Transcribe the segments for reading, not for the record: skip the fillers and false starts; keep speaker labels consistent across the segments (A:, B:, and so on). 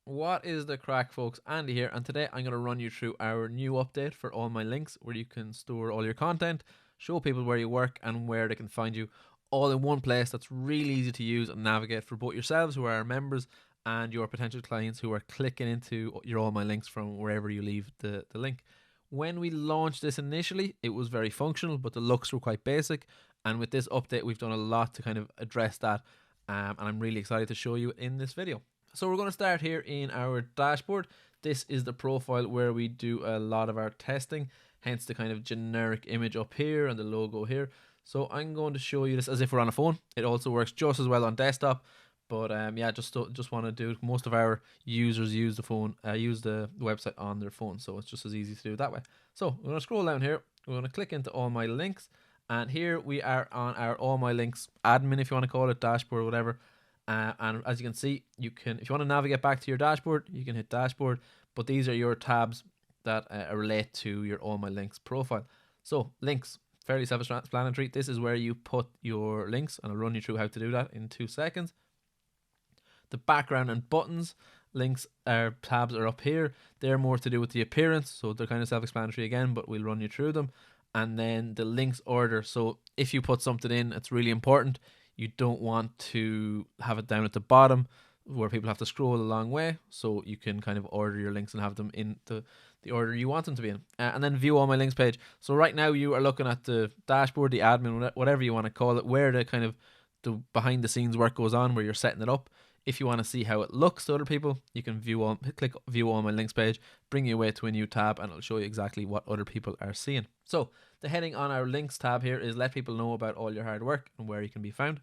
A: What is the crack, folks? Andy here, and today I'm going to run you through our new update for all my links where you can store all your content, show people where you work and where they can find you all in one place that's really easy to use and navigate for both yourselves who are our members and your potential clients who are clicking into your all my links from wherever you leave the link. When we launched this initially, it was very functional, but the looks were quite basic. And with this update, we've done a lot to kind of address that. And I'm really excited to show you in this video. So we're going to start here in our dashboard. This is the profile where we do a lot of our testing, hence the kind of generic image up here and the logo here. So I'm going to show you this as if we're on a phone. It also works just as well on desktop, but yeah, just want to do it. Most of our users use the phone, use the website on their phone, so it's just as easy to do it that way. So we're going to scroll down here. We're going to click into all my links, and here we are on our all my links admin, if you want to call it, dashboard or whatever. And as you can see, you can, if you want to navigate back to your dashboard, you can hit dashboard, but these are your tabs that relate to your all my links profile. So links, fairly self-explanatory. This is where you put your links, and I'll run you through how to do that in 2 seconds. The background and buttons links tabs are up here. They're more to do with the appearance, so they're kind of self-explanatory again, but we'll run you through them. And then the links order, so if you put something in, it's really important. You don't want to have it down at the bottom where people have to scroll a long way, so you can kind of order your links and have them in the order you want them to be in. And then view all my links page. So right now you are looking at the dashboard, the admin, whatever you want to call it, where the kind of the behind the scenes work goes on, where you're setting it up. If you want to see how it looks to other people, you can click view all my links page, bring you away to a new tab, and it'll show you exactly what other people are seeing. So the heading on our links tab here is let people know about all your hard work and where you can be found.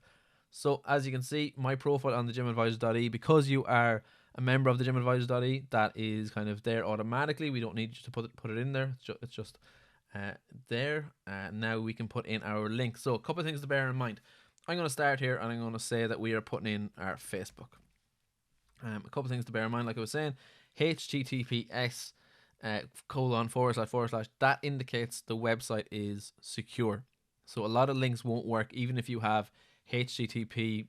A: So as you can see, my profile on thegymadvisors.ie, because you are a member of thegymadvisors.ie, that is kind of there automatically. We don't need you to put it in there. It's just there. Now we can put in our links. So a couple of things to bear in mind. I'm going to start here and I'm going to say that we are putting in our Facebook. A couple of things to bear in mind, like I was saying, HTTPS ://, that indicates the website is secure. So a lot of links won't work even if you have HTTP ://.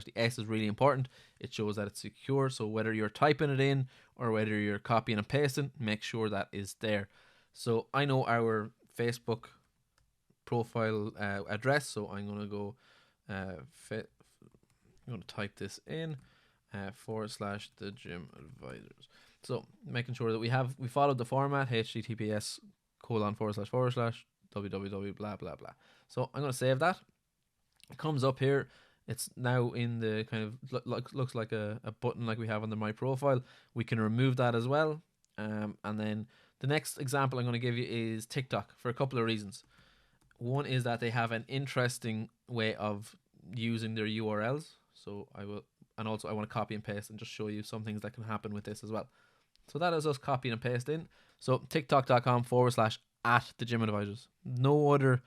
A: The S is really important. It shows that it's secure. So whether you're typing it in or whether you're copying and pasting, make sure that is there. So I know our Facebook profile address, so I'm going to go I'm going to type this in / the gym advisors. So making sure that we followed the format, HTTPS :// www blah blah blah. So I'm going to save that. It comes up here. It's now in the kind of looks like a button like we have under my profile. We can remove that as well. And then the next example I'm going to give you is TikTok, for a couple of reasons. One is that they have an interesting way of using their URLs. So I will, and also I want to copy and paste and just show you some things that can happen with this as well. So that is us copying and pasting. So tiktok.com / @thegymadvisors. No other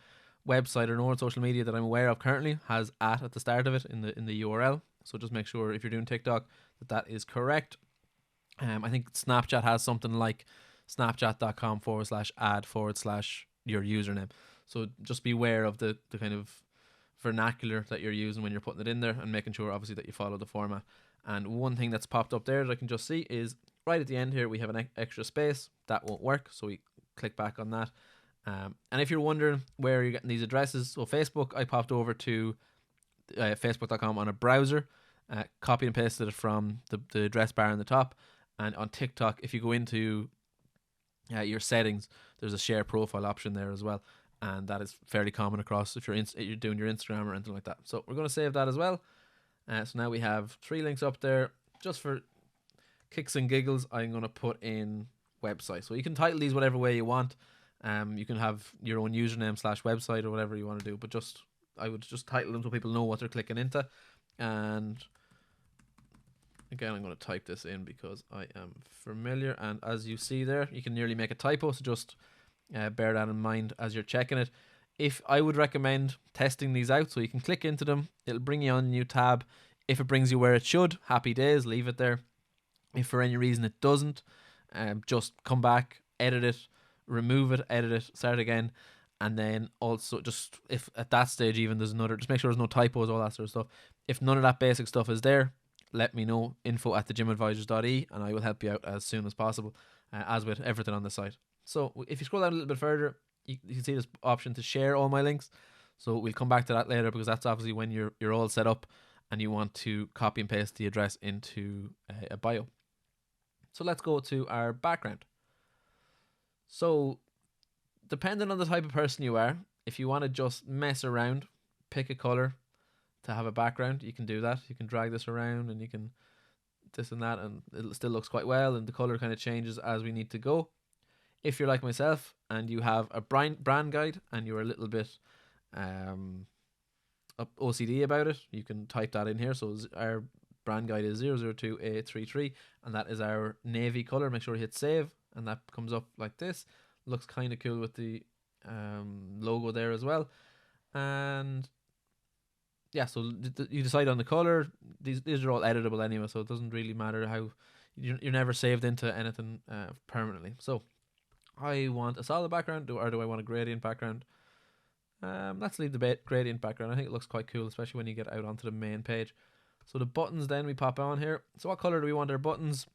A: website or no other social media that I'm aware of currently has at the start of it in the URL. So just make sure if you're doing TikTok that is correct. I think Snapchat has something like snapchat.com / ad / your username. So just be aware of the kind of vernacular that you're using when you're putting it in there, and making sure obviously that you follow the format. And one thing that's popped up there that I can just see is right at the end here we have an extra space. That won't work, so we click back on that. And if you're wondering where you're getting these addresses, so Facebook, I popped over to facebook.com on a browser, copy and pasted it from the address bar in the top. And on TikTok, if you go into your settings, there's a share profile option there as well, and that is fairly common across if you're doing your Instagram or anything like that. So we're going to save that as well. So now we have 3 links up there. Just for kicks and giggles, I'm going to put in website. So you can title these whatever way you want. You can have your own username / website or whatever you want to do, but I would just title them so people know what they're clicking into. And again, I'm going to type this in because I am familiar, and as you see there, you can nearly make a typo, so just bear that in mind as you're checking it. If I would recommend testing these out, so you can click into them, it'll bring you on a new tab. If it brings you where it should, happy days, leave it there. If for any reason it doesn't, just come back, edit it, remove it, edit it, start again. And then also, just if at that stage even there's just make sure there's no typos, all that sort of stuff. If none of that basic stuff is there, let me know, info@thegymadvisors.ie, and I will help you out as soon as possible, as with everything on the site. So if you scroll down a little bit further, you can see this option to share all my links. So we'll come back to that later, because that's obviously when you're all set up and you want to copy and paste the address into a bio. So let's go to our background. So depending on the type of person you are, if you want to just mess around, pick a color to have a background, you can do that. You can drag this around and you can this and that, and it still looks quite well, and the color kind of changes as we need to go. If you're like myself and you have a brand guide and you're a little bit OCD about it, you can type that in here. So our brand guide is 002A33, and that is our navy color. Make sure you hit save, and that comes up like this. Looks kind of cool with the logo there as well. And yeah, so you decide on the color. These are all editable anyway, so it doesn't really matter how you're never saved into anything permanently. So I want a solid background, or do I want a gradient background? Let's leave the gradient background. I think it looks quite cool, especially when you get out onto the main page. So the buttons then we pop on here. So what color do we want our buttons?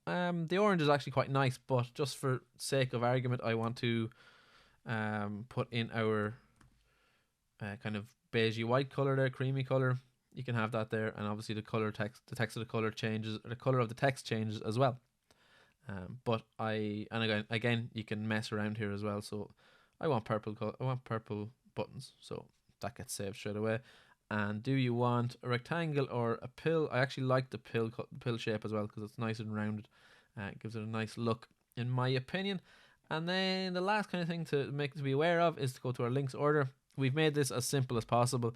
A: The orange is actually quite nice, but just for sake of argument, I want to put in our kind of beigey white color there, creamy color. You can have that there, and obviously the text of the color changes, or the color of the text changes as well. But again, you can mess around here as well. So I want purple. I want purple buttons, so that gets saved straight away. And do you want a rectangle or a pill? I actually like the pill shape as well, because it's nice and rounded. It gives it a nice look, in my opinion. And then the last kind of thing to be aware of is to go to our links order. We've made this as simple as possible.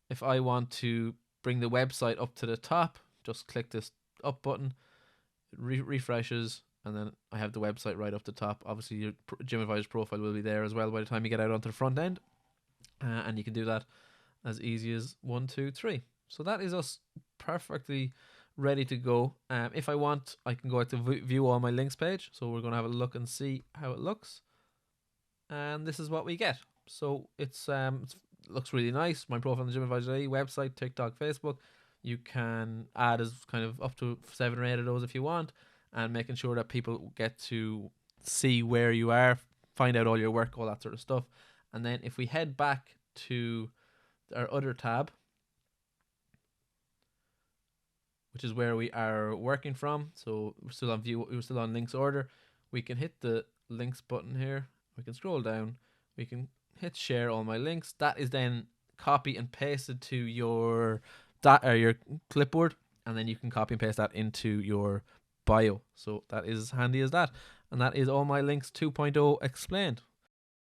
A: If I want to bring the website up to the top, just click this up button, refreshes, and then I have the website right up the top. Obviously your Gym Advisors profile will be there as well by the time you get out onto the front end, and you can do that as easy as 1, 2, 3. So that is us perfectly ready to go. If I want, I can go out to view all my links page. So we're going to have a look and see how it looks, and this is what we get. So it looks really nice. My profile on the Gym Advisors.ie website, TikTok, Facebook. You can add as kind of up to 7 or 8 of those if you want, and making sure that people get to see where you are, find out all your work, all that sort of stuff. And then if we head back to our other tab, which is where we are working from, so we're still on view, we're still on links order, we can hit the links button here, we can scroll down, we can hit share all my links. That is then copy and pasted to your clipboard, and then you can copy and paste that into your bio. So that is handy as that. And that is all my links 2.0 explained.